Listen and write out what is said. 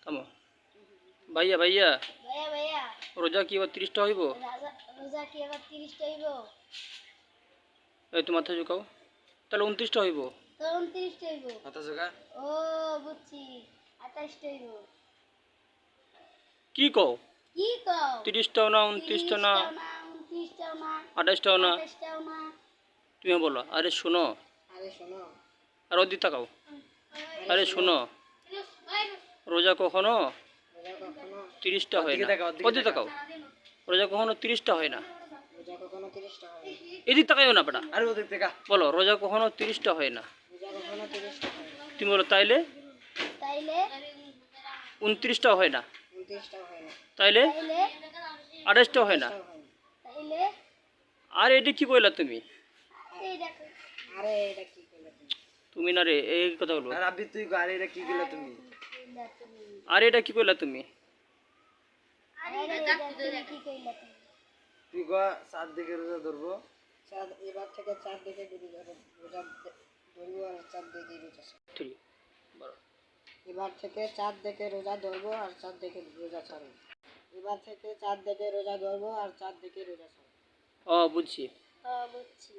থামো। ভাইয়া ভাইয়া ভাইয়া ভাইয়া রোজা কি এবার 30টা হইব? রোজা কি এবার 30টা হইব? এই তো মাথা ঝুঁকাও, তাহলে 29টা হইব। তো 29টা হইব। মাথা ঝুঁকা। ও বুঝছি, 28টা হইব। কি কও? কি কও? 30টাও না 29টা না 29টাও না 28টাও না, 28টাও না। তুমি বলো। আরে শোনো, আরে শোনো, আর ওদিক তাকাও। আরে শোনো, রোজা কখনো রোজা কখনো 30টা হয় না। ওদিক তাকাও। রোজা কখনো 30টা হয় না। রোজা কখনো 30টা হয় না। এদিক তাকাইও না বেটা। আরে ওদিক থেকে বলো রোজা কখনো 30টা হয় না। রোজা কখনো 30টা হয় না। তুমি বলো তাইলে তাইলে 29টাও হয় না। 29টাও হয় না। তাইলে তাইলে 28টাও হয় না। 28টাও হয় না। তাইলে আর এটা কি কইলা তুমি? এই দেখো, আরে এটা কি কইলা তুমি? তুমি না রে, এই কথা বলবো। আর আবি তুই আরে এটা কি গেলা তুমি? কইলা তুমি? আর এটা কি কইলা তুমি? আরে এটা কি কইলা তুমি? তুই গা সাত দিকে রোজা ধরবো। চাঁদ এবার থেকে চাঁদ দেখে রোজা ধরবো আর চাঁদ দেখে রোজা ছাড়বো। ঠিক বলো। এবার থেকে চাঁদ দেখে রোজা ধরবো আর চাঁদ দেখে রোজা ছাড়বো। এবার থেকে চাঁদ দেখে রোজা ধরবো আর চাঁদ দেখে রোজা ছাড়বো। ও বুঝছি। বুঝছি।